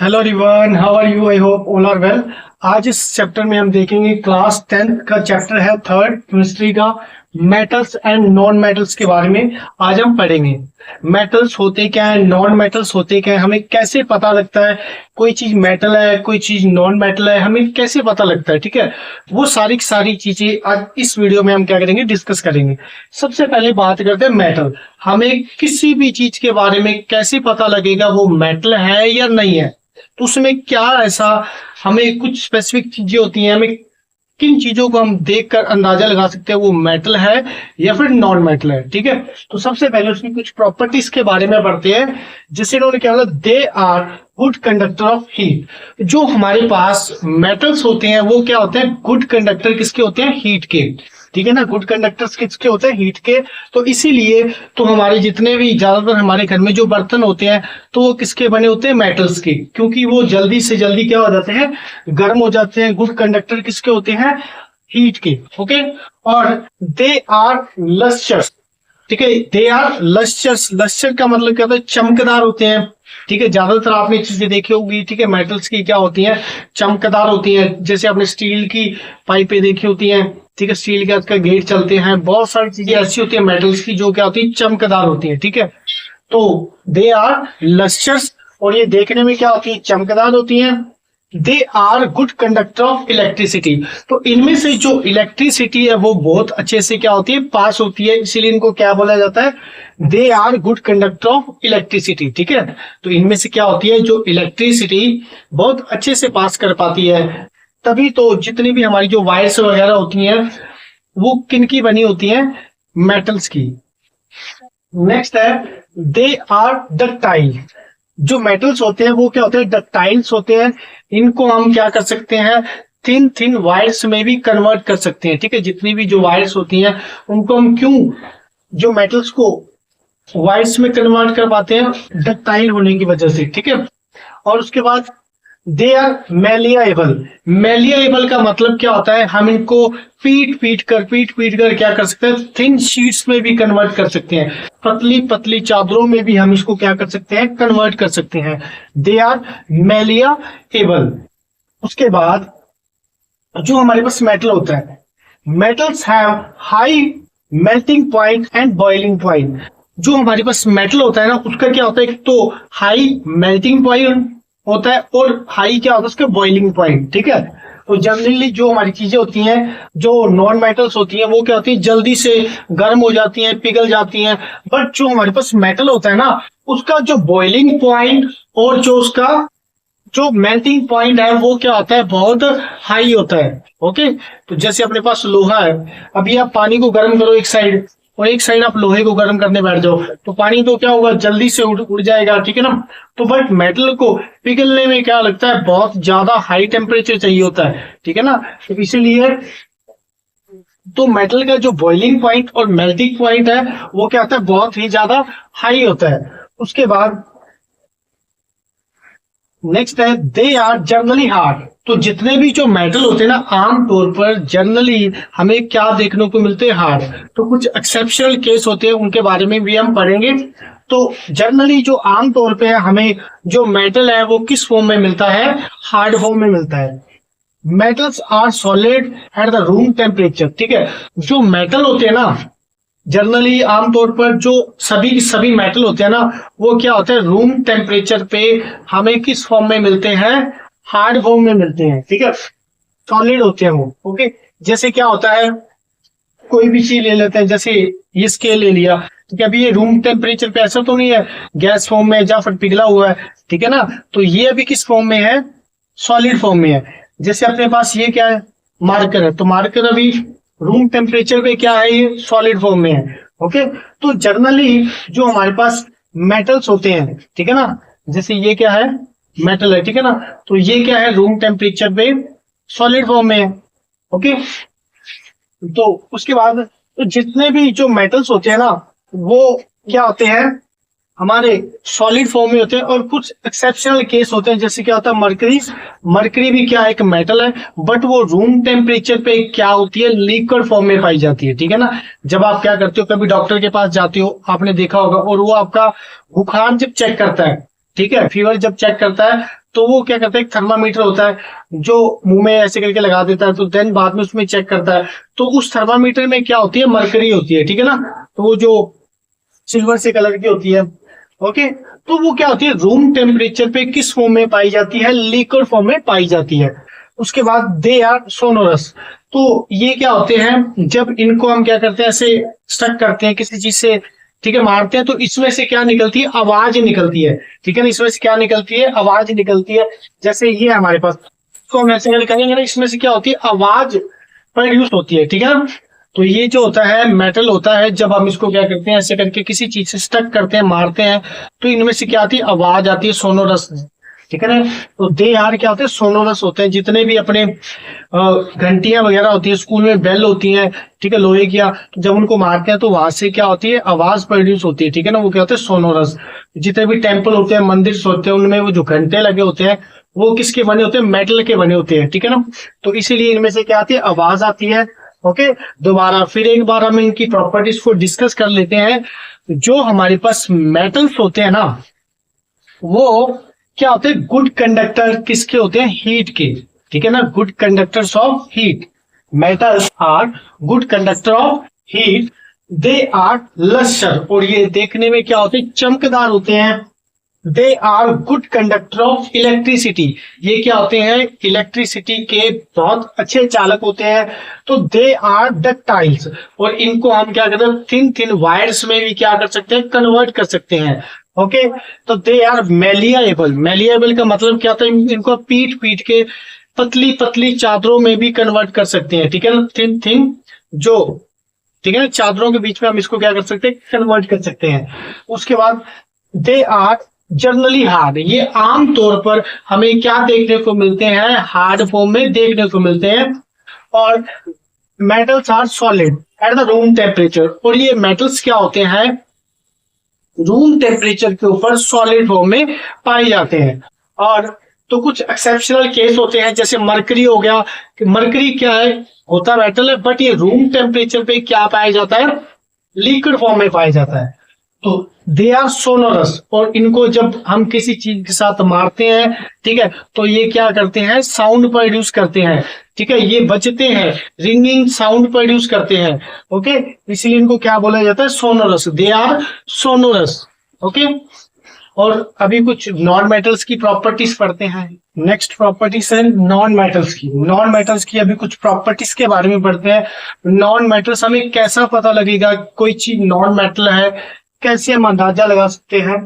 Hello everyone, how are you? I hope all are well. आज इस chapter में हम देखेंगे क्लास 10th का चैप्टर है थर्ड केमिस्ट्री का मेटल्स एंड नॉन मेटल्स के बारे में। आज हम पढ़ेंगे मेटल्स होते क्या है, नॉन मेटल्स होते क्या है, हमें कैसे पता लगता है कोई चीज मेटल है कोई चीज नॉन मेटल है, हमें कैसे पता लगता है। ठीक है, वो सारी चीजें आज इस वीडियो में हम क्या करेंगे, डिस्कस करेंगे। सबसे पहले बात करते हैं मेटल। हमें किसी भी चीज के बारे में कैसे पता लगेगा वो मेटल है या नहीं है, तो उसमें क्या ऐसा हमें कुछ स्पेसिफिक चीजें होती हैं, हमें किन चीजों को हम देखकर अंदाजा लगा सकते हैं वो मेटल है या फिर नॉन मेटल है। ठीक है, तो सबसे पहले उसकी कुछ प्रॉपर्टीज के बारे में पढ़ते हैं, जिससे इन्होंने क्या बोला, they are good conductor of heat. जो हमारे पास मेटल्स होते हैं वो क्या होते हैं, गुड कंडक्टर किसके होते हैं, हीट के। ठीक है ना, गुड कंडक्टर्स किसके होते हैं, हीट के। तो इसीलिए तो हमारे जितने भी ज्यादातर हमारे घर में जो बर्तन होते हैं तो वो किसके बने होते हैं, मेटल्स के, क्योंकि वो जल्दी से जल्दी क्या हो जाते हैं, गर्म हो जाते हैं। गुड कंडक्टर किसके होते हैं, हीट के। ओके, और दे आर लस्टर्स। ठीक है, दे आर लस्टर्स। लस्टर का मतलब क्या होता है, चमकदार होते हैं। ठीक है, ज्यादातर आपने चीजें देखी होगी। ठीक है, मेटल्स की क्या होती हैं, चमकदार होती हैं। जैसे आपने स्टील की पाइपें देखी होती हैं, ठीक है, स्टील के का गेट चलते हैं, बहुत सारी चीजें ऐसी होती है मेटल्स की जो क्या होती है, चमकदार होती है। ठीक है, तो दे आर लस्टर्स, और ये देखने में क्या होती है, चमकदार होती हैं। They are good conductor of electricity. तो इनमें से जो इलेक्ट्रिसिटी है वो बहुत अच्छे से क्या होती है, पास होती है, इसीलिए इनको क्या बोला जाता है, they are good conductor of electricity. ठीक है, तो इनमें से क्या होती है, जो इलेक्ट्रिसिटी बहुत अच्छे से पास कर पाती है। तभी तो जितनी भी हमारी जो वायर्स वगैरह होती हैं वो किन की बनी होती हैं, मेटल्स की। नेक्स्ट है दे आर डक्टाइल। जो मेटल्स होते हैं वो क्या होते हैं, डक्टाइल्स होते हैं। इनको हम क्या कर सकते हैं, थिन थिन वायर्स में भी कन्वर्ट कर सकते हैं। ठीक है, जितनी भी जो वायर्स होती हैं उनको हम क्यों, जो मेटल्स को वायर्स में कन्वर्ट कर पाते हैं, डक्टाइल होने की वजह से। ठीक है, और उसके बाद दे आर मेलिएबल। मेलिएबल का मतलब क्या होता है, हम इनको पीट पीट कर क्या कर सकते हैं, थिन शीट्स में भी कन्वर्ट कर सकते हैं। पतली पतली चादरों में भी हम इसको क्या कर सकते हैं, कन्वर्ट कर सकते हैं। They are malleable. उसके बाद जो हमारे पास मेटल होता है, metals have high melting point and boiling point. जो हमारे पास मेटल होता है ना, उसका क्या होता है, एक तो हाई मेल्टिंग पॉइंट होता है और हाई क्या होता है उसका बॉइलिंग पॉइंट। ठीक है, तो जनरली जो हमारी चीजें होती हैं, जो नॉन मेटल्स होती हैं वो क्या होती है, जल्दी से गर्म हो जाती हैं, पिघल जाती हैं। बट जो हमारे पास मेटल होता है ना, उसका जो बॉइलिंग पॉइंट और जो उसका जो मेल्टिंग पॉइंट है वो क्या होता है, बहुत हाई होता है। ओके, तो जैसे अपने पास लोहा है, अभी आप पानी को गर्म करो एक साइड, और एक साइड आप लोहे को गर्म करने बैठ जाओ, तो पानी तो क्या होगा, जल्दी से उड़ जाएगा। ठीक है ना, तो बट मेटल को पिघलने में क्या लगता है, बहुत ज्यादा हाई टेम्परेचर चाहिए होता है। ठीक है ना, तो इसीलिए तो मेटल का जो बॉइलिंग पॉइंट और मेल्टिंग पॉइंट है वो क्या होता है, बहुत ही ज्यादा हाई होता है। उसके बाद नेक्स्ट है दे आर जनरली हार्ड। तो जितने भी जो मेटल होते हैं ना, आमतौर पर जनरली हमें क्या देखने को मिलते हैं, हार्ड। तो कुछ एक्सेप्शनल केस होते हैं, उनके बारे में भी हम पढ़ेंगे। तो जनरली जो आमतौर पे हमें जो मेटल है वो किस फॉर्म में मिलता है, हार्ड फॉर्म में मिलता है। Metals are solid at the room temperature. ठीक है, जो मेटल होते हैं ना, जनरली आमतौर पर जो सभी मेटल होते हैं ना, वो क्या होते हैं, रूम टेम्परेचर पे हमें किस फॉर्म में मिलते हैं, हार्ड फॉर्म में मिलते हैं। ठीक है, सॉलिड होते हैं वो। ओके, जैसे क्या होता है, कोई भी चीज ले लेते हैं, जैसे ये स्केल ले लिया, तो क्या अभी ये रूम टेम्परेचर पे ऐसा तो नहीं है, गैस फॉर्म में या फिर पिघला हुआ है। ठीक है ना, तो ये अभी किस फॉर्म में है, सॉलिड फॉर्म में है। जैसे अपने पास ये क्या है, मार्कर है, तो मार्कर अभी रूम टेम्परेचर पे क्या है, ये सॉलिड फॉर्म में है। ओके, तो जनरली जो हमारे पास मेटल्स होते हैं, ठीक है ना, जैसे ये क्या है, मेटल है। ठीक है ना, तो ये क्या है, रूम टेम्परेचर पे सॉलिड फॉर्म में है। ओके, तो उसके बाद तो जितने भी जो मेटल्स होते हैं ना वो क्या होते हैं, हमारे सॉलिड फॉर्म में होते हैं। और कुछ एक्सेप्शनल केस होते हैं, जैसे क्या होता है, मरकरी। मरकरी भी क्या है, एक मेटल है, बट वो रूम टेम्परेचर पे क्या होती है, लिक्विड फॉर्म में पाई जाती है। ठीक है ना, जब आप क्या करते हो, कभी डॉक्टर के पास जाते हो, आपने देखा होगा, और वो आपका बुखार जब चेक करता है, ठीक है, फीवर जब चेक करता है तो वो क्या करता है, एक थर्मामीटर होता है जो मुंह में ऐसे करके लगा देता है, तो देन बाद में उसमें चेक करता है। तो उस थर्मामीटर में क्या होती है, मरकरी होती है, ठीक है ना। तो वो जो सिल्वर से कलर की होती है, ओके। तो वो क्या होती है, रूम टेम्परेचर पे किस फॉर्म में पाई जाती है, लिक्विड फॉर्म में पाई जाती है। उसके बाद दे आर सोनोरस। तो ये क्या होते हैं, जब इनको हम क्या करते हैं, ऐसे स्टक करते हैं किसी चीज से, ठीक है, मारते हैं, तो इसमें से क्या निकलती है, आवाज निकलती है, ठीक है ना। इसमें से क्या निकलती है, आवाज निकलती है। जैसे ये हमारे पास, तो हम ऐसे करेंगे ना, इसमें से क्या होती है, आवाज प्रोड्यूस होती है, ठीक है ना। तो ये जो होता है मेटल होता है, जब हम इसको क्या करते हैं, ऐसे करके किसी चीज से स्टक करते हैं, मारते हैं, तो इनमें से क्या आती है, आवाज आती है, सोनोरस, ठीक है ना। तो दे आर क्या होते हैं, सोनोरस होते हैं। जितने भी अपने घंटियां वगैरह होती है, स्कूल में बेल होती है, ठीक है, लोहे की, तो जब उनको मारते हैं तो वहां से क्या होती है, आवाज प्रोड्यूस होती है, ठीक है ना। वो क्या होते हैं, सोनोरस। जितने भी टेम्पल होते हैं, मंदिर होते हैं, उनमें वो जो घंटे लगे होते हैं, वो किसके बने होते हैं, मेटल के बने होते हैं, ठीक है ना। तो इसीलिए इनमें से क्या आती है, आवाज आती है। ओके, दोबारा फिर एक बार हम इनकी प्रॉपर्टीज को डिस्कस कर लेते हैं। जो हमारे पास मेटल्स होते हैं ना, वो क्या होते हैं, गुड कंडक्टर किसके होते हैं, हीट के, ठीक है ना। Good conductors of heat, metals are good conductor of heat, they are lustre, और ये देखने में क्या होते हैं, चमकदार होते हैं। They are good conductor of electricity, ये क्या होते हैं, इलेक्ट्रिसिटी के बहुत अच्छे चालक होते हैं। तो दे आर डक्टाइल्स, और इनको हम क्या करते हैं, थिन थिन वायर्स में भी क्या कर सकते हैं, कन्वर्ट कर सकते हैं। ओके, तो दे आर मेलिएबल। मेलिएबल का मतलब क्या होता है, इनको पीट पीट के पतली पतली चादरों में भी कन्वर्ट कर सकते हैं, ठीक है ना। थिन थिन जो, ठीक है ना, चादरों के बीच में हम इसको क्या कर सकते हैं, कन्वर्ट कर सकते हैं। उसके बाद दे आर जनरली हार्ड, ये आमतौर पर हमें क्या देखने को मिलते हैं, हार्ड फॉर्म में देखने को मिलते हैं। और metals are solid at the room temperature, और ये मेटल्स क्या होते हैं, रूम टेम्परेचर के ऊपर सॉलिड फॉर्म में पाए जाते हैं। और तो कुछ एक्सेप्शनल केस होते हैं, जैसे मरकरी हो गया, कि मरकरी क्या है, होता मेटल है, बट ये रूम टेम्परेचर पे क्या पाया जाता है, लिक्विड फॉर्म में पाया जाता है। तो दे आर सोनोरस, और इनको जब हम किसी चीज के साथ मारते हैं, ठीक है, तो ये क्या करते हैं, साउंड प्रोड्यूस करते हैं, ठीक है, ये बजते हैं, रिंगिंग साउंड प्रोड्यूस करते हैं। ओके, इसलिए इनको क्या बोला जाता है, sonorous, they are sonorous. Okay, और अभी कुछ नॉन मेटल्स की प्रॉपर्टीज पढ़ते हैं। नेक्स्ट प्रॉपर्टीज है नॉन मेटल्स की। नॉन मेटल्स की अभी कुछ प्रॉपर्टीज के बारे में पढ़ते हैं। नॉन मेटल्स, हमें कैसा पता लगेगा कोई चीज नॉन मेटल है, कैसे हम अंदाजा लगा सकते हैं।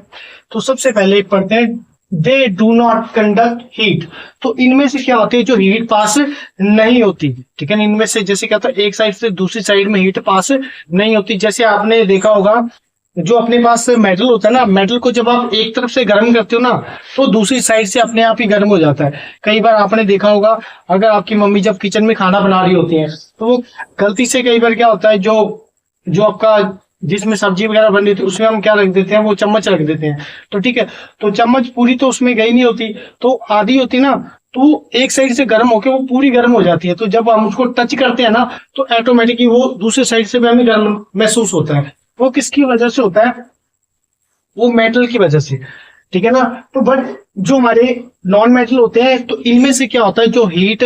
तो सबसे पहले पढ़ते हैं, they do not conduct heat. तो इनमें से क्या होती है, जो हीट पास नहीं होती, ठीक है। इनमें से जैसे क्या होता है, एक साइड से दूसरी साइड में हीट पास नहीं होती। जैसे आपने देखा होगा, जो अपने पास मेटल होता है ना, मेटल को जब आप एक तरफ से गर्म करते हो ना, तो दूसरी साइड से अपने आप ही गर्म हो जाता है। कई बार आपने देखा होगा, अगर आपकी मम्मी जब किचन में खाना बना रही होती है, तो वो गलती से कई बार क्या होता है, जो जो आपका जिसमें सब्जी वगैरह बन रही थी, उसमें हम क्या रख देते हैं, वो चम्मच रख देते हैं, तो ठीक है, तो चम्मच पूरी तो उसमें गई नहीं होती, तो आधी होती ना, तो एक साइड से गर्म होकर वो पूरी गर्म हो जाती है। तो जब हम उसको टच करते हैं ना, तो ऑटोमेटिकली वो दूसरे साइड से भी हमें गर्म महसूस होता है। वो किसकी वजह से होता है, वो मेटल की वजह से, ठीक है ना। तो बट जो हमारे नॉन मेटल होते हैं, तो इनमें से क्या होता है, जो हीट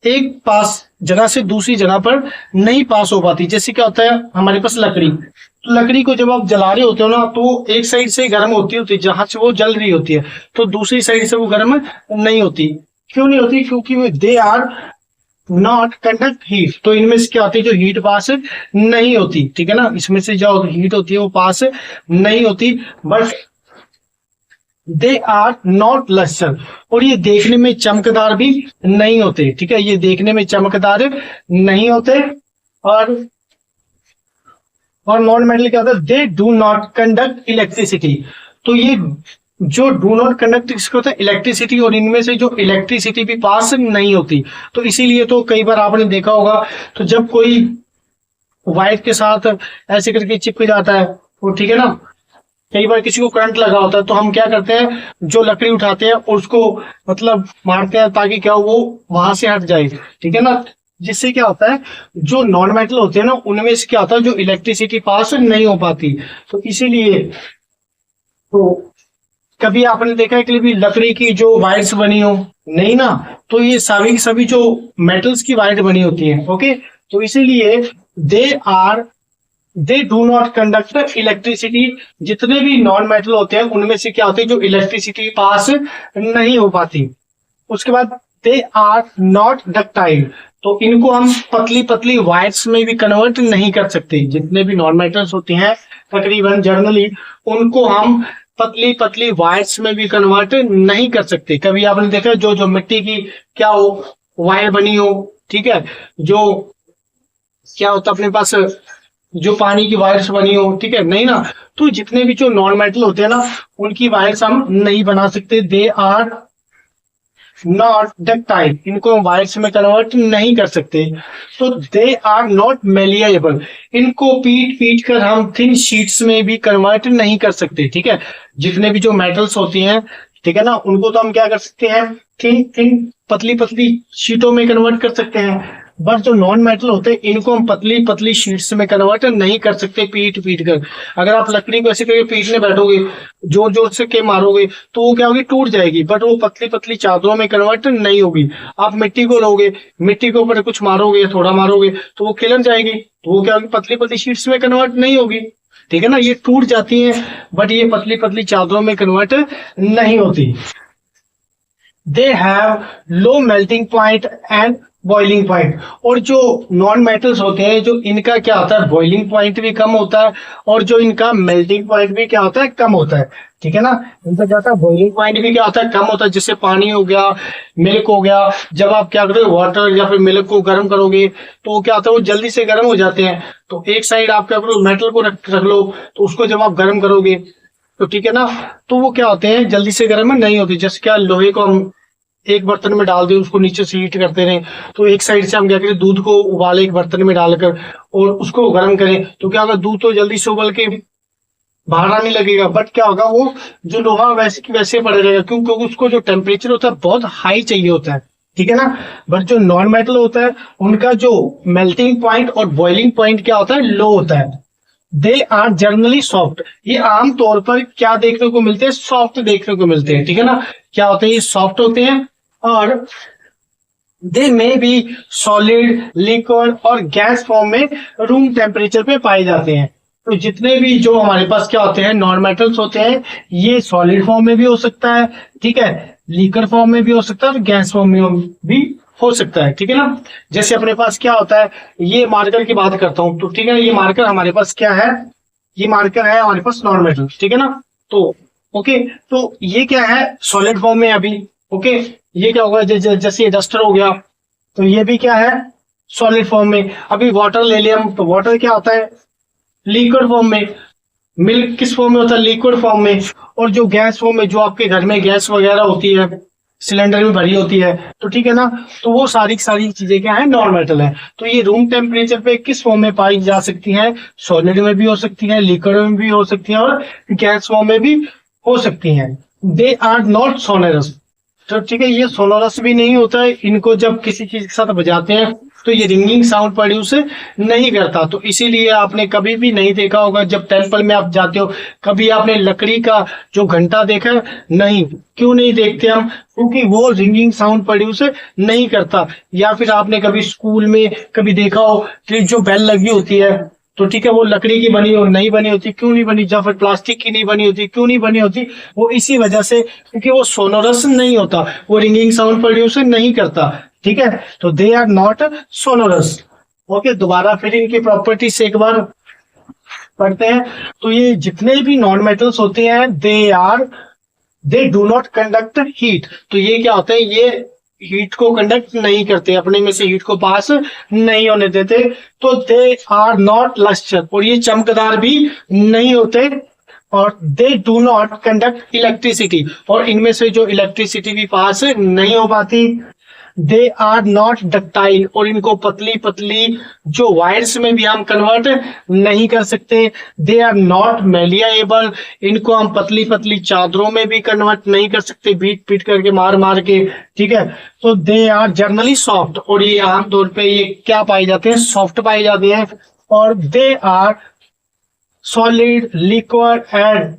एक पास जगह से दूसरी जगह पर नहीं पास हो पाती। जैसे क्या होता है, हमारे पास लकड़ी, तो लकड़ी को जब आप जला रहे होते हो ना, तो एक साइड से गर्म होती है, जहां से वो जल रही होती है, तो दूसरी साइड से वो गर्म नहीं होती। क्यों नहीं होती, क्योंकि they are not conduct heat. तो इनमें से क्या होती है, जो हीट पास नहीं होती, ठीक है ना, इसमें से जो हीट होती है वो पास नहीं होती। But they are not lustre, और ये देखने में चमकदार भी नहीं होते, ठीक है, ये देखने में चमकदार नहीं होते। और नॉन मेटल क्या होता है, they do not conduct electricity. तो ये जो डू नॉट कंडक्ट इसको होता है इलेक्ट्रिसिटी, और इनमें से जो इलेक्ट्रिसिटी भी पास नहीं होती। तो इसीलिए तो कई बार आपने देखा होगा, तो जब कोई वायर के साथ ऐसे करके चिपक जाता है, वो ठीक है ना, कई बार किसी को करंट लगा होता है, तो हम क्या करते हैं, जो लकड़ी उठाते हैं और उसको मतलब मारते हैं, ताकि क्या वो वहां से हट जाए, ठीक है ना। जिससे क्या होता है, जो नॉन मेटल होते हैं ना, उनमें से क्या होता है, जो इलेक्ट्रिसिटी पास नहीं हो पाती। तो इसीलिए तो कभी आपने देखा है कि भी लकड़ी की जो वायर्स बनी हो, नहीं ना, तो ये सभी सभी जो मेटल्स की वायर बनी होती है। ओके, तो इसीलिए they do not conduct electricity. जितने भी नॉन मेटल होते हैं उनमें से क्या होते हैं, जो इलेक्ट्रिसिटी पास नहीं हो पाती। उसके बाद दे आर नॉट डक्टाइल, तो इनको हम पतली पतली वायर्स में भी कन्वर्ट नहीं कर सकते। जितने भी नॉन मेटल्स होते हैं तकरीबन जनरली उनको हम पतली पतली वायर्स में भी कन्वर्ट नहीं कर सकते। कभी आपने देखा जो जो मिट्टी की क्या हो वायर बनी हो, ठीक है, जो क्या होता है अपने पास जो पानी की वायर्स बनी हो, ठीक है, नहीं ना, तो जितने भी जो नॉन मेटल होते हैं ना उनकी वायर्स हम नहीं बना सकते। दे आर नॉट डक्टाइल, इनको हम वायर्स में कन्वर्ट नहीं कर सकते। तो दे आर नॉट मेलिएबल, इनको पीट पीट कर हम थिन शीट्स में भी कन्वर्ट नहीं कर सकते। ठीक है, जितने भी जो मेटल्स होती हैं, ठीक है ना, उनको तो हम क्या कर सकते हैं, थिन थिन पतली पतली शीटों में कन्वर्ट कर सकते हैं। बट जो नॉन मेटल होते हैं इनको हम पतली पतली शीट्स में कन्वर्ट नहीं कर सकते पीट पीट कर। अगर आप लकड़ी को ऐसे करके पीटने बैठोगे, जोर जोर से के मारोगे, तो वो क्या होगी, टूट जाएगी, बट वो पतली पतली चादरों में कन्वर्ट नहीं होगी। आप मिट्टी को लोगे, मिट्टी के ऊपर कुछ मारोगे, थोड़ा मारोगे, तो वो खिलन जाएगी, तो वो क्या होगी, पतली पतली शीट्स में कन्वर्ट नहीं होगी। ठीक है ना, ये टूट जाती है, बट ये पतली पतली चादरों में कन्वर्ट नहीं होती। They have low melting point and boiling point, और जो नॉन मेटल्स होते हैं जो इनका क्या होता है, बॉइलिंग पॉइंट भी कम होता है और जो इनका मेल्टिंग पॉइंट भी क्या होता है, कम होता है। ठीक है ना, इनका क्या होता है, बॉइलिंग पॉइंट भी क्या होता है, कम होता है। जैसे पानी हो गया, मिल्क हो गया, जब आप क्या करोगे वाटर या फिर मिल्क को गर्म करोगे तो वो क्या होता है, वो जल्दी से गर्म हो जाते हैं। तो एक साइड आप क्या करो, मेटल को रख लो, तो उसको जब आप गर्म करोगे तो ठीक है ना, तो वो क्या होते हैं, जल्दी से गर्म नहीं होते। जैसे क्या, लोहे को हम एक बर्तन में डाल दें, उसको नीचे से हीट करते रहे, तो एक साइड से हम क्या करें, दूध को उबाले एक बर्तन में डालकर और उसको गर्म करें, तो क्या होगा, दूध तो जल्दी से उबल के बाहर आने लगेगा, बट क्या होगा, वो जो लोहा वैसे की वैसे पड़ रहेगा, क्योंकि उसको जो टेम्परेचर होता है बहुत हाई चाहिए होता है। ठीक है ना, बट जो नॉन मेटल होता है उनका जो मेल्टिंग पॉइंट और बॉइलिंग पॉइंट क्या होता है, लो होता है। दे आर जनरली सॉफ्ट, ये आम तौर पर क्या देखने को मिलते हैं, सॉफ्ट देखने को मिलते हैं। ठीक है ना, क्या होते हैं, ये सॉफ्ट होते हैं और दे में बी सॉलिड, लिक्विड और गैस फॉर्म में रूम टेम्परेचर पे पाए जाते हैं। तो जितने भी जो हमारे पास क्या होते हैं नॉन मेटल्स होते हैं, ये सॉलिड फॉर्म में भी हो सकता है, ठीक है, लिक्विड फॉर्म में भी हो सकता है और गैस फॉर्म में भी हो सकता है। ठीक है ना, जैसे अपने पास क्या होता है, ये मार्कर की बात करता हूं, तो ठीक है, ये मार्कर हमारे पास क्या है, ये मार्कर है हमारे पास नॉन मेटल। ठीक है ना, तो ओके, तो ये क्या है, सॉलिड फॉर्म में अभी। ओके, ये क्या होगा, जैसे ये डस्टर हो गया, तो ये भी क्या है, सॉलिड फॉर्म में। अभी वाटर ले लिया हम, तो वाटर क्या होता है, लिक्विड फॉर्म में। मिल्क किस फॉर्म में होता है, लिक्विड फॉर्म में। और जो गैस फॉर्म में, जो आपके घर में गैस वगैरह होती है, सिलेंडर में भरी होती है, तो ठीक है ना, तो वो सारी सारी चीजें क्या है, नॉन मेटल है। तो ये रूम टेम्परेचर पे किस फॉर्म में पाई जा सकती है, सॉलिड में भी हो सकती है, लिक्विड में भी हो सकती है और गैस फॉर्म में भी हो सकती है। दे आर नॉट सोनरस, तो ठीक है, ये सोनोरस भी नहीं होता है। इनको जब किसी चीज के साथ बजाते हैं तो ये रिंगिंग साउंड प्रोड्यूस नहीं करता। तो इसीलिए आपने कभी भी नहीं देखा होगा, जब टेंपल में आप जाते हो, कभी आपने लकड़ी का जो घंटा देखा है? नहीं। क्यों नहीं देखते हम? क्योंकि वो रिंगिंग साउंड प्रोड्यूस नहीं करता। या फिर आपने कभी स्कूल में कभी देखा हो कि जो बेल लगी होती है, तो ठीक है, वो लकड़ी की बनी हो, नहीं बनी होती, क्यों नहीं बनी? या फिर प्लास्टिक की नहीं बनी होती, क्यों नहीं बनी होती? वो इसी वजह से, क्योंकि वो सोनोरस नहीं होता, वो रिंगिंग साउंड प्रोड्यूस नहीं करता। ठीक है, तो they are not sonorous. Okay, दोबारा फिर इनकी प्रॉपर्टीज एक बार पढ़ते हैं। तो ये जितने भी नॉन मेटल्स होते हैं, they do not conduct heat. तो ये क्या होते हैं, ये हीट को कंडक्ट नहीं करते, अपने में से हीट को पास नहीं होने देते। तो दे आर नॉट लस्टर, और ये चमकदार भी नहीं होते। और they do not conduct electricity, और इनमें से जो इलेक्ट्रिसिटी भी पास नहीं हो पाती। दे आर नॉट डक्टाइल, और इनको पतली पतली जो वायर्स में भी हम कन्वर्ट नहीं कर सकते। दे आर नॉट मेलिएबल, इनको हम पतली पतली चादरों में भी कन्वर्ट नहीं कर सकते, बीट पीट करके, मार मार के। ठीक है, तो दे आर जनरली सॉफ्ट, और ये आमतौर पे ये क्या पाए जाते हैं, सॉफ्ट पाए जाते हैं। और they are solid, liquid and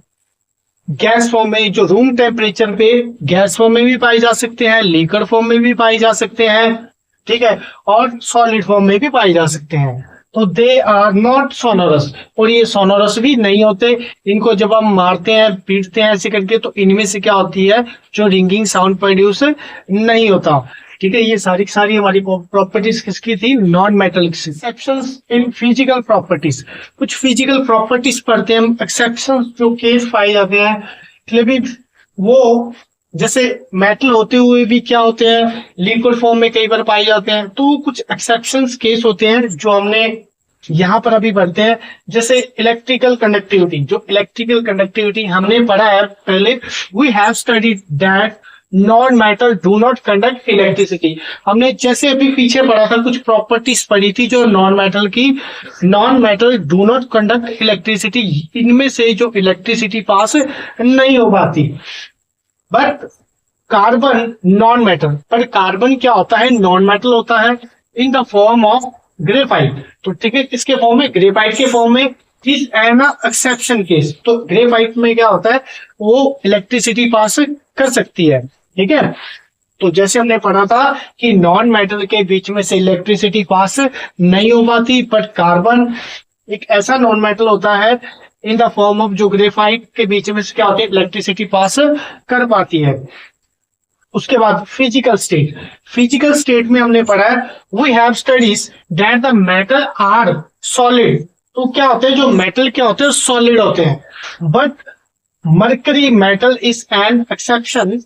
gas form में, जो रूम टेम्परेचर पे गैस फॉर्म में भी पाए जा सकते हैं, लिक्विड फॉर्म में भी पाए जा सकते हैं, ठीक है, और सॉलिड फॉर्म में भी पाए जा सकते हैं। तो दे आर नॉट सोनोरस, और ये सोनोरस भी नहीं होते। इनको जब हम मारते हैं, पीटते हैं ऐसे करके, तो इनमें से क्या होती है, जो रिंगिंग साउंड प्रोड्यूस नहीं होता। ठीक है, ये सारी सारी हमारी प्रॉपर्टीज किसकी थी, non metal. Exceptions in physical properties, कुछ फिजिकल प्रॉपर्टीज पढ़ते हैं हम, एक्सेप्शंस जो केस पाए जाते हैं, मतलब वो जैसे मेटल होते हुए भी क्या होते हैं, लिक्विड फॉर्म में कई बार पाए जाते हैं। तो कुछ एक्सेप्शंस केस होते हैं जो हमने यहाँ पर अभी पढ़ते हैं। जैसे इलेक्ट्रिकल कंडक्टिविटी, जो इलेक्ट्रिकल कंडक्टिविटी हमने पढ़ा है पहले, we have studied that non metal do not conduct electricity. हमने जैसे अभी पीछे पढ़ा था, कुछ प्रॉपर्टीज पढ़ी थी जो नॉन मेटल की, non metal do not conduct electricity, इनमें से जो इलेक्ट्रिसिटी पास नहीं हो पाती। बट कार्बन नॉन मेटल, पर कार्बन क्या होता है, नॉन मेटल होता है in the form of graphite. तो ठीक है, किसके फॉर्म में, ग्रेफाइट के फॉर्म में। इज एन एक्सेप्शन केस, तो ग्रेफाइट में क्या होता है, वो इलेक्ट्रिसिटी पास कर सकती है। ठीक है, तो जैसे हमने पढ़ा था कि नॉन मेटल के बीच में से इलेक्ट्रिसिटी पास नहीं हो पाती, बट कार्बन एक ऐसा नॉन मेटल होता है इन द फॉर्म ऑफ, जो ग्रेफाइट के बीच में से क्या होती है, इलेक्ट्रिसिटी पास कर पाती है। उसके बाद फिजिकल स्टेट, फिजिकल स्टेट में हमने पढ़ा है, we have studies that the metal are solid. तो क्या होते हैं, जो मेटल क्या होते हैं, सॉलिड होते हैं। But mercury metal is an exception,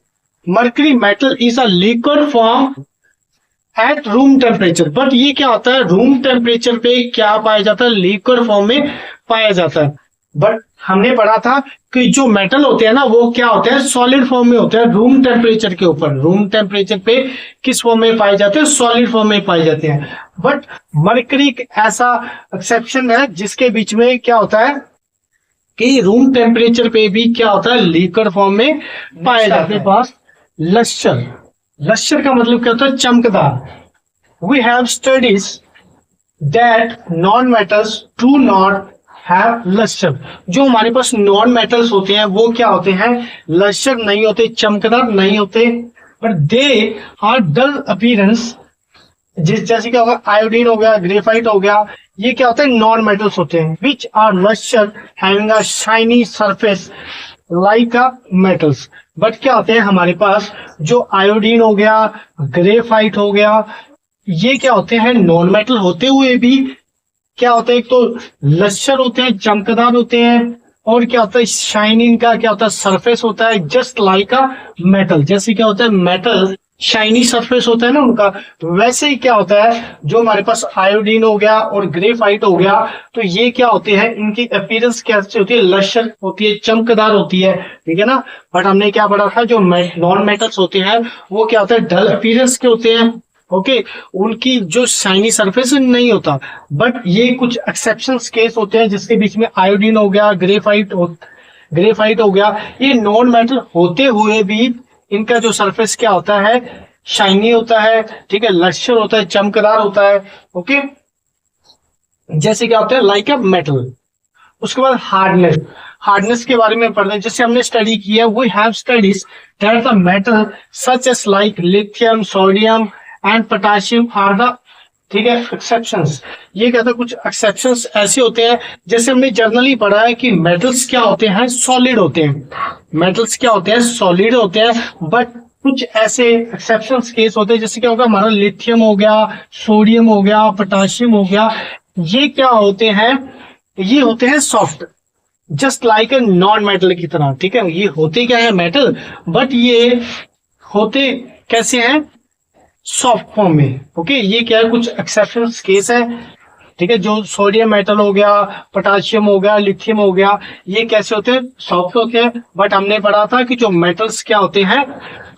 mercury metal is a liquid form at room temperature. But ये क्या होता है, रूम टेम्परेचर पे क्या पाया जाता है, लिक्विड फॉर्म में पाया जाता है। बट हमने पढ़ा था कि जो मेटल होते हैं ना, वो क्या होते हैं, सॉलिड फॉर्म में होते हैं रूम टेम्परेचर के ऊपर। रूम टेम्परेचर पे किस फॉर्म में पाए जाते हैं, सॉलिड फॉर्म में पाए जाते हैं। बट मरकरी ऐसा एक्सेप्शन है जिसके बीच में क्या होता है कि रूम टेम्परेचर पे भी क्या होता है, लिक्विड फॉर्म में पाया जाता है। पास लश्चर, लश्चर का मतलब क्या होता है, चमकदार। We have studies that non metals do not have lustre. जो हमारे पास नॉन मेटल्स होते हैं वो क्या होते हैं, लश्चर नहीं होते, चमकदार नहीं होते, but they are dull appearance. जैसे क्या होगा, आयोडीन हो गया, ग्रेफाइट हो गया, ये क्या होते हैं, नॉन मेटल्स होते हैं, which are lustre having a shiny surface like a metals. But क्या होते हैं हमारे पास, जो आयोडीन हो गया, ग्रेफाइट हो गया, ये क्या होते हैं, नॉन मेटल होते हुए भी क्या होता है, एक तो लश्चर होते हैं, चमकदार होते हैं, और क्या होता है, शाइनिंग का क्या होता है, सरफेस होता है जस्ट लाइक अ मेटल। जैसे क्या होता है, मेटल शाइनी सरफेस होता है ना उनका, तो वैसे ही क्या होता है, जो हमारे पास आयोडीन हो गया और ग्रेफाइट हो गया, तो ये क्या होते हैं, इनकी अपीयरेंस कैसे होती है, लश्चर होती है, चमकदार होती है। ठीक है ना, बट हमने क्या पढ़ा था, जो नॉन मेटल्स होते हैं वो क्या होता है, डल अपीयरेंस के होते हैं। ओके, उनकी जो शाइनी सरफेस नहीं होता। बट ये कुछ एक्सेप्शन केस होते हैं जिसके बीच में आयोडीन हो गया, ग्रेफाइट हो गया, ये नॉन मेटल होते हुए भी इनका जो सरफेस क्या होता है, शाइनी होता है। ठीक है, लश्चर होता है, चमकदार होता है। ओके, जैसे क्या होता है, लाइक अ मेटल। उसके बाद हार्डनेस, हार्डनेस के बारे में पढ़ते हैं। जैसे हमने स्टडी किया, we have studies that the metal such as like lithium, sodium and potassium are the, ठीक है, एक्सेप्शंस। ये कहते हैं कुछ एक्सेप्शंस ऐसे होते हैं, जैसे हमने जर्नली पढ़ा है कि मेटल्स क्या होते हैं, सॉलिड होते हैं। मेटल्स क्या होते हैं, सॉलिड होते हैं। बट कुछ ऐसे एक्सेप्शंस केस होते हैं, जैसे क्या होगा, हमारा लिथियम हो गया, सोडियम हो गया, पोटेशियम हो गया, ये क्या होते हैं, ये होते हैं soft, just like a non metal की तरह। ठीक है, ये होते क्या है, मेटल, बट ये होते कैसे हैं, सॉफ्ट फॉर्म में। ओके, ये क्या है, कुछ एक्सेप्शन केस है। ठीक है, जो सोडियम मेटल हो गया, पोटेशियम हो गया, लिथियम हो गया, ये कैसे होते हैं, सॉफ्ट होते हैं। बट हमने पढ़ा था कि जो मेटल्स क्या होते हैं,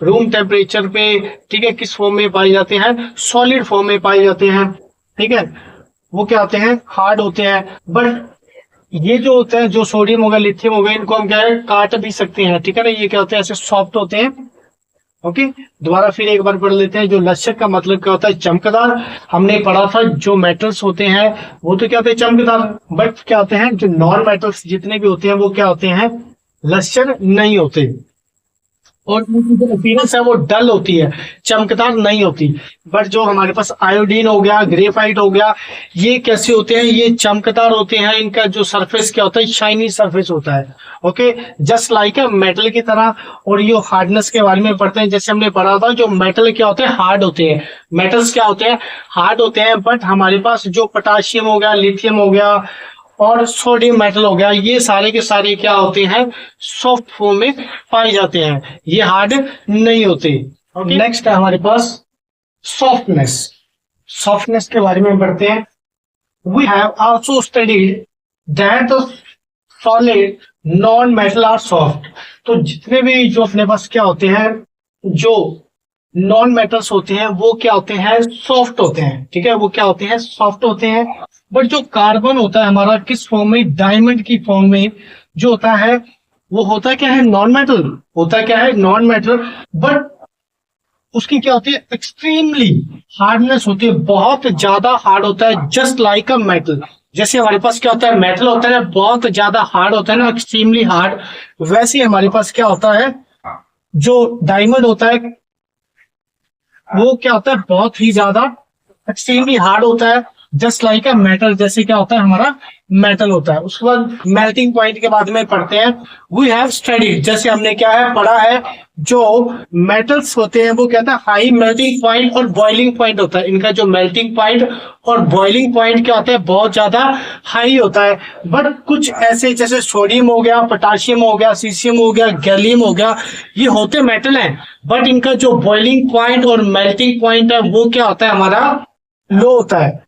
रूम टेम्परेचर पे, ठीक है, किस फॉर्म में पाए जाते हैं, सॉलिड फॉर्म में पाए जाते हैं। ठीक है, वो क्या होते हैं, हार्ड होते हैं। बट ये जो होते हैं, जो सोडियम हो गया, लिथियम हो गया, इनको हम क्या है, काट भी सकते हैं। ठीक है ना, ये क्या होते हैं, ऐसे सॉफ्ट होते हैं। ओके, दोबारा फिर एक बार पढ़ लेते हैं। जो लश्चर का मतलब क्या होता है, चमकदार। हमने पढ़ा था जो मेटल्स होते हैं वो तो क्या होते हैं, चमकदार। बट क्या होते हैं, जो नॉन मेटल्स जितने भी होते हैं वो क्या होते हैं, लस्टर नहीं होते, और उनकी जो अपीयरेंस है वो डल होती है, चमकदार नहीं होती। बट जो हमारे पास आयोडीन हो गया, ग्रेफाइट हो गया, ये कैसे होते हैं, ये चमकदार होते हैं। इनका जो सरफेस क्या होता है, शाइनी सरफेस होता है। Okay, just like a metal की तरह। और ये हार्डनेस के बारे में पढ़ते हैं, जैसे हमने पढ़ा था जो मेटल क्या होते हैं, हार्ड होते हैं। मेटल्स क्या होते हैं, हार्ड होते हैं। बट हमारे पास जो पोटाशियम हो गया, लिथियम हो गया और सोडियम मेटल हो गया, ये सारे के सारे क्या होते हैं, सॉफ्ट फॉर्म में पाए जाते हैं, ये हार्ड नहीं होते। ओके, नेक्स्ट है हमारे पास सॉफ्टनेस। सॉफ्टनेस के बारे में पढ़ते हैं। We have also studied that the solid non metal are soft. तो जितने भी जो अपने पास क्या होते हैं, जो नॉन मेटल्स होते हैं वो क्या होते हैं, सॉफ्ट होते हैं। ठीक है, वो क्या होते हैं, सॉफ्ट होते हैं। बट जो कार्बन होता है हमारा किस फॉर्म में, डायमंड की फॉर्म में जो होता है, वो होता क्या है, नॉन मेटल होता क्या है, नॉन मेटल। बट उसकी क्या होती है, एक्सट्रीमली हार्डनेस होती है, बहुत ज्यादा हार्ड होता है, जस्ट लाइक अ मेटल। जैसे हमारे पास क्या होता है, मेटल होता है ना, बहुत ज्यादा हार्ड होता है ना, एक्सट्रीमली हार्ड। वैसे ही हमारे पास क्या होता है, जो डायमंड होता है वो क्या होता है, बहुत ही ज्यादा एक्सट्रीमली हार्ड होता है, जस्ट लाइक अ मेटल। जैसे क्या होता है, हमारा मेटल होता है। उसके बाद मेल्टिंग पॉइंट के बाद में पढ़ते हैं। वी हैव स्टडीड, जैसे हमने क्या है पढ़ा है, जो मेटल्स होते हैं वो कहता है हाई मेल्टिंग पॉइंट और बॉइलिंग पॉइंट होता है। इनका जो मेल्टिंग पॉइंट और बॉइलिंग पॉइंट क्या होता है, बहुत ज्यादा हाई होता है। बट कुछ ऐसे जैसे सोडियम हो गया, पोटाशियम हो गया, सीसियम हो गया, गैलियम हो गया, ये होते मेटल हैं। बट इनका जो बॉइलिंग पॉइंट और मेल्टिंग पॉइंट है वो क्या होता है, हमारा लो होता है,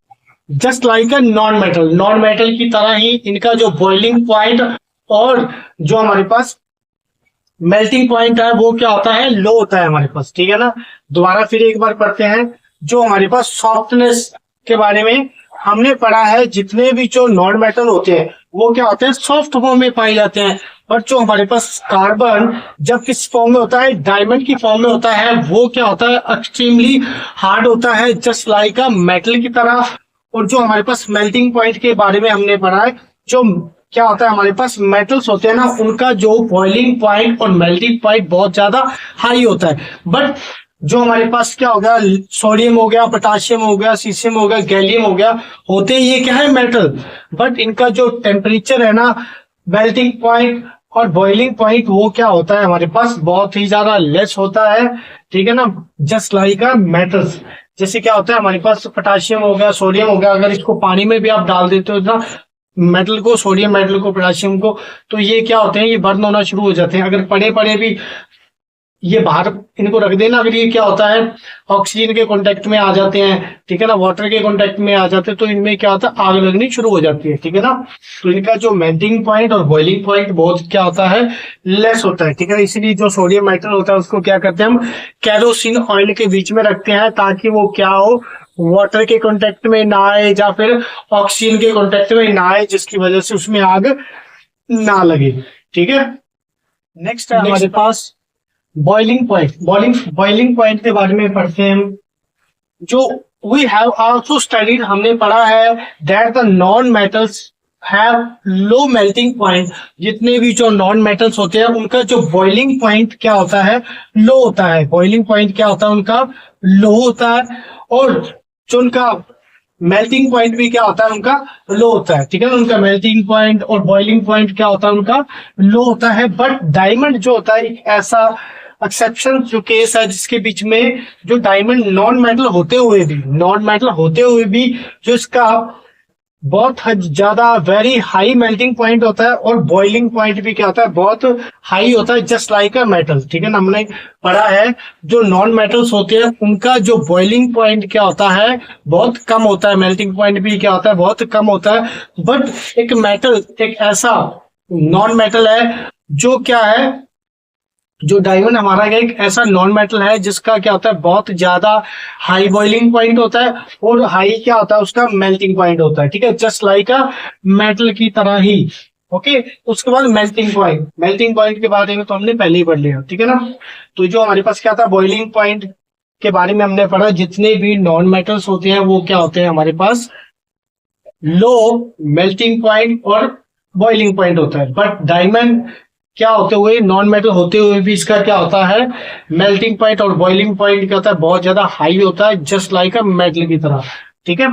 just like a non metal. Non metal की तरह ही इनका जो बॉइलिंग पॉइंट और जो हमारे पास मेल्टिंग पॉइंट है वो क्या होता है, लो होता है हमारे पास। ठीक है ना, दोबारा फिर एक बार पढ़ते हैं। जो हमारे पास सॉफ्टनेस के बारे में हमने पढ़ा है, जितने भी जो नॉन मेटल होते हैं वो क्या होते हैं, सॉफ्ट फॉर्म में पाए जाते हैं। और जो हमारे पास कार्बन जब किस फॉर्म में होता है, डायमंड की फॉर्म में होता है, वो क्या होता है, एक्सट्रीमली हार्ड होता है, जस्ट लाइक अ मेटल की तरह। और जो हमारे पास मेल्टिंग पॉइंट के बारे में हमने पढ़ा है, जो क्या होता है, हमारे पास मेटल्स होते हैं ना, उनका जो बॉइलिंग पॉइंट और मेल्टिंग पॉइंट बहुत ज्यादा हाई होता है। बट जो हमारे पास क्या हो गया, सोडियम हो गया, पोटाशियम हो गया, सीसियम हो गया, गैलियम हो गया, होते ये क्या है, मेटल। बट इनका जो टेम्परेचर है ना, मेल्टिंग पॉइंट और बॉइलिंग पॉइंट, वो क्या होता है हमारे पास, बहुत ही ज्यादा लेस होता है। ठीक है ना, जस्ट लाइक अ मेटल्स। जैसे क्या होता है, हमारे पास पोटाशियम हो गया, सोडियम हो गया, अगर इसको पानी में भी आप डाल देते हो ना, मेटल को, सोडियम मेटल को, पोटाशियम को, तो ये क्या होते हैं, ये बर्न होना शुरू हो जाते हैं। अगर पड़े पड़े भी ये बाहर इनको रख देना, अगर ये क्या होता है, ऑक्सीजन के कांटेक्ट में आ जाते हैं, ठीक है ना, वाटर के कांटेक्ट में आ जाते हैं, तो इनमें क्या होता है, आग लगनी शुरू हो जाती है। ठीक है ना, तो इनका जो मेल्टिंग पॉइंट और बॉइलिंग पॉइंट बहुत क्या होता है, लेस होता है। ठीक है, इसीलिए जो सोडियम मेटल होता है उसको क्या करते हैं हम, कैरोसिन ऑयल के बीच में रखते हैं, ताकि वो क्या हो, वाटर के कांटेक्ट में ना आए या फिर ऑक्सीजन के कांटेक्ट में ना आए, जिसकी वजह से उसमें आग ना लगे। ठीक है, नेक्स्ट है हमारे पास बॉइलिंग पॉइंट। बॉइलिंग पॉइंट के बारे में पढ़ते हैं हम। जो वी हैव आल्सो स्टडीड, हमने पढ़ा है, that the non metals have low melting point. जितने भी जो नॉन मेटल्स होते हैं उनका जो बॉइलिंग पॉइंट क्या होता है, लो होता है। बॉइलिंग पॉइंट क्या होता है उनका, लो होता है। और जो उनका मेल्टिंग पॉइंट भी क्या होता है, उनका लो होता है। ठीक है ना, उनका मेल्टिंग पॉइंट और बॉइलिंग पॉइंट क्या होता है, उनका लो होता है। बट डायमंड जो होता है एक ऐसा एक्सेप्शन जो केस है, जिसके बीच में जो डायमंड नॉन मेटल होते हुए भी जो इसका बहुत ज्यादा वेरी हाई मेल्टिंग पॉइंट होता है, और बॉइलिंग पॉइंट भी क्या होता है, बहुत हाई होता है, जस्ट लाइक अ मेटल। ठीक है ना, हमने पढ़ा है जो नॉन मेटल्स होते हैं उनका जो बॉइलिंग पॉइंट क्या होता है, बहुत कम होता है, मेल्टिंग पॉइंट भी क्या होता है, बहुत कम होता है। बट एक मेटल, एक ऐसा नॉन मेटल है जो क्या है, जो डायमंड हमारा एक ऐसा नॉन मेटल है जिसका क्या होता है, बहुत ज्यादा हाई बॉइलिंग पॉइंट होता है, और हाई क्या होता है, उसका मेल्टिंग पॉइंट होता है। ठीक है, जस्ट लाइक अ मेटल की तरह ही। ओके, उसके बाद मेल्टिंग पॉइंट के बारे में तो हमने पहले ही पढ़ लिया। ठीक है ना, तो जो हमारे पास क्या था, बॉइलिंग पॉइंट के बारे में हमने पढ़ा, जितने भी नॉन मेटल्स होते हैं वो क्या होते हैं हमारे पास, लो मेल्टिंग पॉइंट और बॉइलिंग पॉइंट होता है। बट डायमंड क्या होते हुए, नॉन मेटल होते हुए भी इसका क्या होता है, मेल्टिंग पॉइंट और बॉइलिंग पॉइंट क्या होता है, बहुत ज्यादा हाई होता है, जस्ट लाइक अ मेटल की तरह। ठीक है।